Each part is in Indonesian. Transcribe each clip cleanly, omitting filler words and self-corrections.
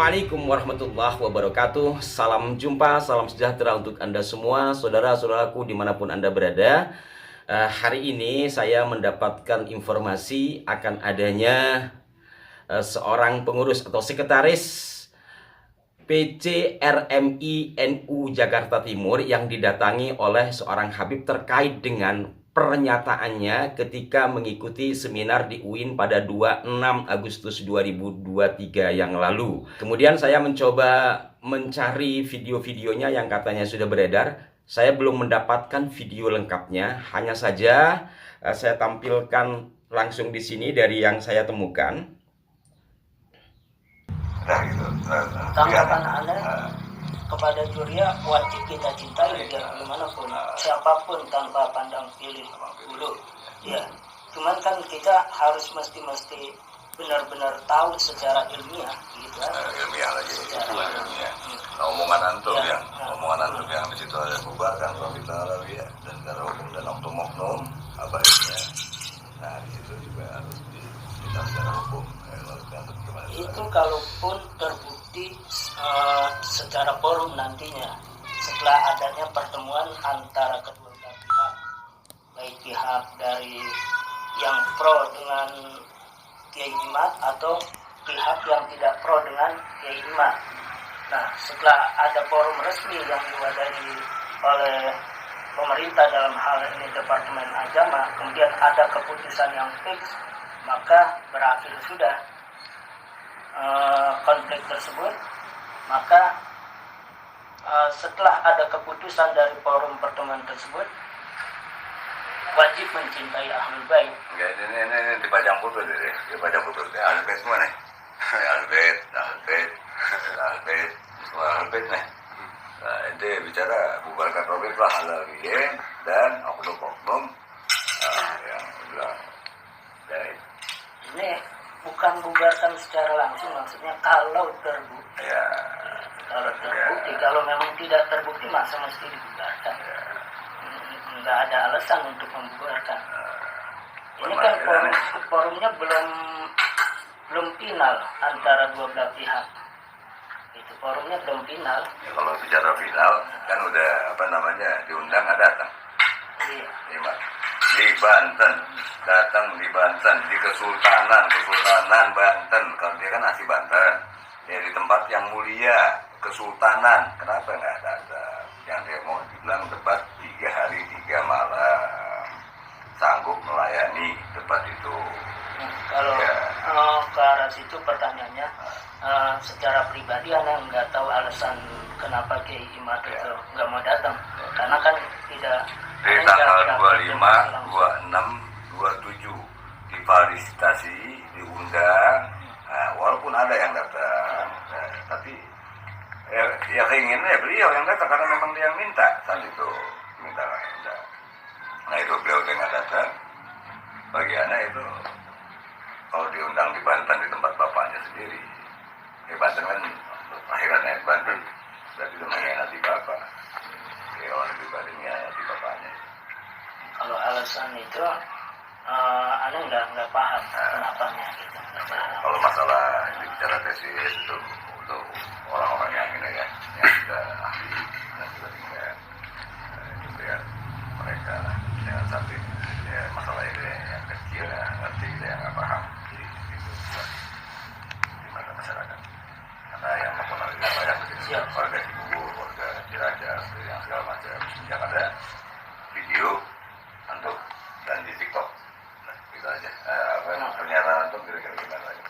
Assalamualaikum warahmatullahi wabarakatuh. Salam jumpa, salam sejahtera untuk Anda semua, saudara-saudaraku dimanapun Anda berada. Hari ini saya mendapatkan informasi akan adanya seorang pengurus atau sekretaris PC RMI NU Jakarta Timur yang didatangi oleh seorang Habib terkait dengan pernyataannya ketika mengikuti seminar di UIN pada 26 Agustus 2023 yang lalu. Kemudian saya mencoba mencari video-videonya yang katanya sudah beredar. Saya belum mendapatkan video lengkapnya, hanya saja saya tampilkan langsung di sini dari yang saya temukan. Nah, gitu. Tanggapan Anda kepada Juria wajib kita cintai biar bagaimanapun, siapapun tanpa pandang pilih dulu. Ya, cuman kan kita harus mesti benar-benar tahu secara ilmiah, gitu kan? Ilmiah lagi, ilmiah. Nah, omongan antum ya, omongan antum yang di situ ada bubarkan kalau kita alami ya, dan secara hukum dan oknum-oknum abaiknya. Nah, di situ juga harus kita secara hukum. Itu kalaupun terbukti secara forum nantinya setelah adanya pertemuan antara kedua belah pihak, baik pihak dari yang pro dengan Kiai Imad atau pihak yang tidak pro dengan Kiai Imad. Nah, setelah ada forum resmi yang diwadahi oleh pemerintah, dalam hal ini Departemen Agama, kemudian ada keputusan yang fix, maka berakhir sudah konflik tersebut. Maka setelah ada keputusan dari forum pertemuan tersebut, wajib mencintai Ahlul Bait. Ya, ini dipajang foto deh, dipajang foto deh. Ahlul Bait semua nih. Ahlul Bait nih. Nah, itu bicara bubarkan Robert lah halal dan oknum-oknum yang bilang dari ini bukan bubarkan secara langsung, maksudnya kalau terbukti. ya. Kalau terbukti, kalau memang tidak terbukti masa mesti dibubarkan. Nggak ada alasan untuk membubarkan. Ini kan forumnya belum final antara dua belah pihak. Itu forumnya belum final. Ya, kalau bicara final kan udah diundang nggak datang. Iya. Di Banten, datang di Banten, di Kesultanan Banten. Kalau dia kan asli Banten, ya di tempat yang mulia Kesultanan, kenapa nggak datang? Yang dia mau dibilang debat 3 hari 3 malam, sanggup melayani debat itu. Kalau ya. Ke arah situ pertanyaannya, secara pribadi Anda nggak tahu alasan kenapa Kiai Imad itu nggak mau datang, karena kan tidak. Dari tanggal 25, 26, 27 difasilitasi, diundang. Nah, walaupun ada yang datang, tapi ya keinginannya beliau yang datang karena memang dia yang minta saat itu, minta. Nah, itu beliau dengan datang. Bagiannya itu kalau diundang di Banten di tempat bapaknya sendiri. Banten kan akhirannya Banten, berarti itu mengkhianati bapak. Ya, orang pribadinya di bapaknya. Kalau alasan itu, Anda nggak paham kenapanya gitu. Kalau masalah bicara tesis itu untuk orang-orang yang ini ya, yang sudah ahli dan sudah tinggal, itu ya mereka jangan sampai ya masalah ini yang kecil ya ngerti yang nggak paham jadi itu di mata masyarakat. Karena yang mempengaruhi banyak begini, warga Cibubur, warga Ciracas, yang segala macam yang ada video untuk dan di TikTok. Nah, gitu aja. Pernyataan itu kira-kira gimana lagi?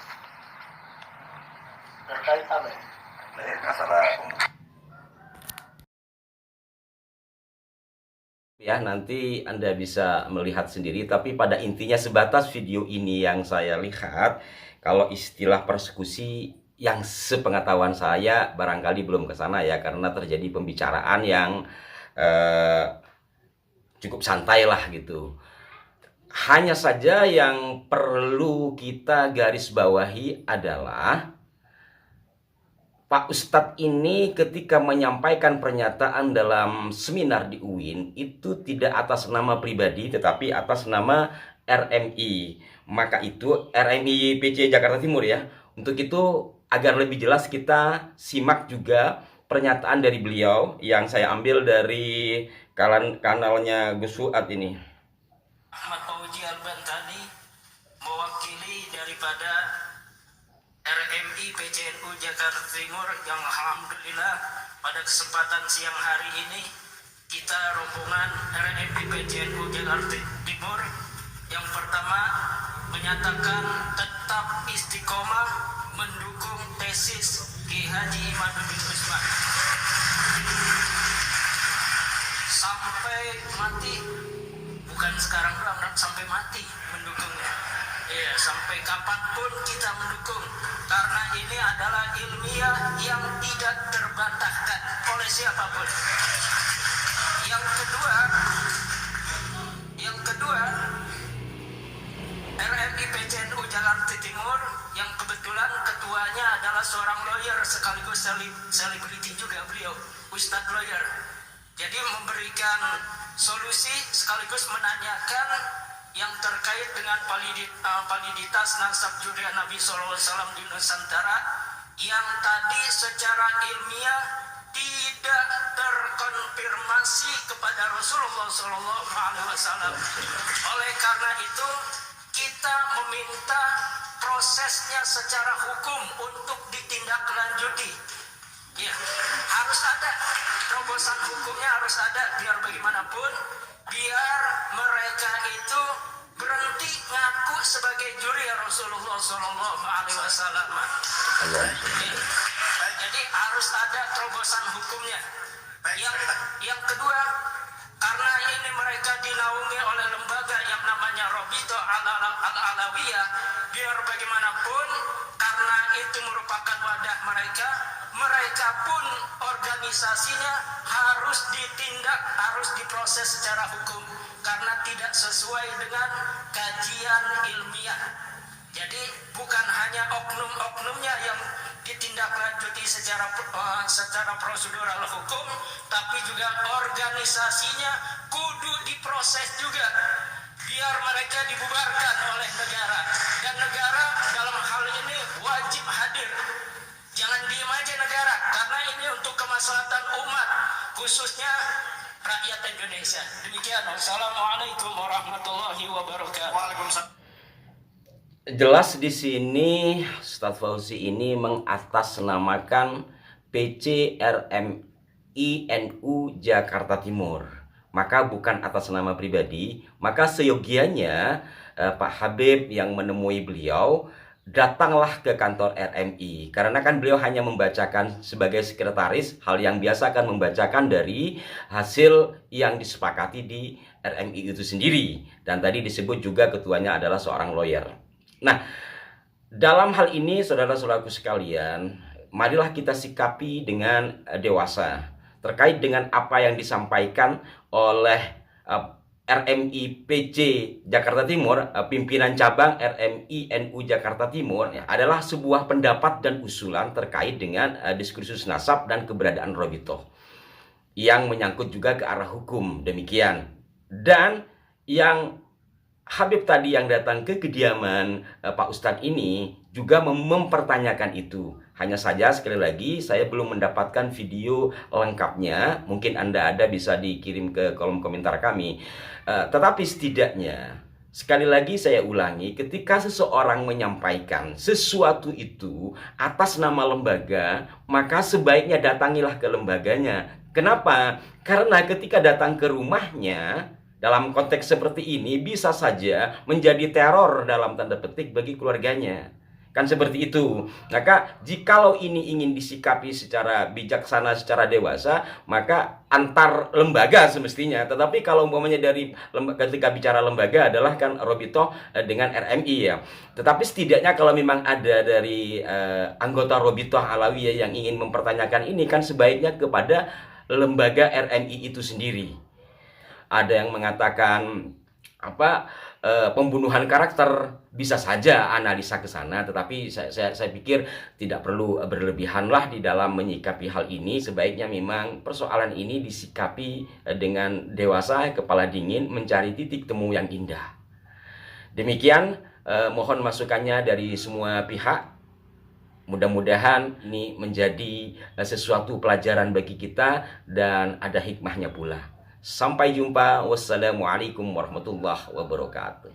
Terkait apa ya? Masalah Ya, nanti Anda bisa melihat sendiri, tapi pada intinya sebatas video ini yang saya lihat, kalau istilah persekusi yang sepengetahuan saya barangkali belum ke sana ya, karena terjadi pembicaraan yang cukup santai lah gitu. Hanya saja yang perlu kita garis bawahi adalah Pak Ustadz ini ketika menyampaikan pernyataan dalam seminar di UIN itu tidak atas nama pribadi tetapi atas nama RMI. Maka itu RMI PC Jakarta Timur ya. Untuk itu agar lebih jelas kita simak juga pernyataan dari beliau yang saya ambil dari kanalnya Gus Fuad ini. Ahmad Fauzi Al-Bantani, mewakili daripada RMI PCNU Jakarta Timur, yang alhamdulillah pada kesempatan siang hari ini kita rombongan RMI PCNU Jakarta Timur yang pertama menyatakan tetap istiqomah mendukung tesis Ki Haji Imaduddin Usman sampai mati, bukan sekarang doang, sampai mati mendukungnya. Ya, sampai kapanpun kita mendukung, karena ini adalah ilmiah yang tidak terbantahkan oleh siapapun. Yang kedua, RMI PCNU Jakarta Timur yang kebetulan ketuanya adalah seorang lawyer sekaligus selebriti juga, beliau Ustadz lawyer. Jadi memberikan solusi sekaligus menanyakan yang terkait dengan validitas nasab zuriat Nabi SAW di Nusantara yang tadi secara ilmiah tidak terkonfirmasi kepada Rasulullah SAW. Oleh karena itu kita meminta prosesnya secara hukum untuk ditindaklanjuti. Ya, harus ada terobosan hukumnya, harus ada, biar bagaimanapun biar mereka itu berhenti ngaku sebagai juri Rasulullah SAW. Jadi harus ada terobosan hukumnya. Yang kedua, karena ini mereka dinaungi oleh lembaga yang namanya Robito Al-Alawiyah, biar bagaimanapun karena itu merupakan wadah mereka, mereka pun organisasinya harus ditindak, harus diproses secara hukum karena tidak sesuai dengan kajian ilmiah. Jadi bukan hanya oknum-oknumnya yang ditindaklanjuti secara prosedural hukum, tapi juga organisasinya kudu diproses juga biar mereka dibubarkan oleh negara, dan negara dalam hal ini wajib hadir. Jangan diem aja negara, karena ini untuk kemaslahatan umat, khususnya rakyat Indonesia. Demikian. Wassalamualaikum warahmatullahi wabarakatuh. Waalaikumsalam. Jelas di sini Ustadz Fauzi ini mengatasnamakan PCRMI-NU Jakarta Timur. Maka bukan atas nama pribadi, maka seyogianya Pak Habib yang menemui beliau datanglah ke kantor RMI, karena kan beliau hanya membacakan sebagai sekretaris, hal yang biasa kan membacakan dari hasil yang disepakati di RMI itu sendiri. Dan tadi disebut juga ketuanya adalah seorang lawyer. Nah, dalam hal ini saudara-saudaraku sekalian, marilah kita sikapi dengan dewasa terkait dengan apa yang disampaikan oleh RMI PC Jakarta Timur, pimpinan cabang RMI NU Jakarta Timur, adalah sebuah pendapat dan usulan terkait dengan diskursus nasab dan keberadaan Robitoh yang menyangkut juga ke arah hukum. Demikian. Dan yang Habib tadi yang datang ke kediaman Pak Ustadz ini juga mempertanyakan itu. Hanya saja sekali lagi saya belum mendapatkan video lengkapnya. Mungkin Anda ada, bisa dikirim ke kolom komentar kami. Tetapi setidaknya sekali lagi saya ulangi, ketika seseorang menyampaikan sesuatu itu atas nama lembaga, maka sebaiknya datangilah ke lembaganya. Kenapa? Karena ketika datang ke rumahnya dalam konteks seperti ini bisa saja menjadi teror dalam tanda petik bagi keluarganya. Kan seperti itu. Maka jikalau ini ingin disikapi secara bijaksana, secara dewasa, maka antar lembaga semestinya. Tetapi kalau umpamanya dari ketika bicara lembaga adalah kan Robitoh dengan RMI ya. Tetapi setidaknya kalau memang ada dari anggota Robitoh Alawiyah yang ingin mempertanyakan ini, kan sebaiknya kepada lembaga RMI itu sendiri. Ada yang mengatakan pembunuhan karakter, bisa saja analisa ke sana, tetapi saya pikir tidak perlu berlebihanlah di dalam menyikapi hal ini. Sebaiknya memang persoalan ini disikapi dengan dewasa, kepala dingin, mencari titik temu yang indah. Demikian, mohon masukannya dari semua pihak. Mudah-mudahan ini menjadi sesuatu pelajaran bagi kita dan ada hikmahnya pula. Sampai jumpa. Wassalamualaikum warahmatullahi wabarakatuh.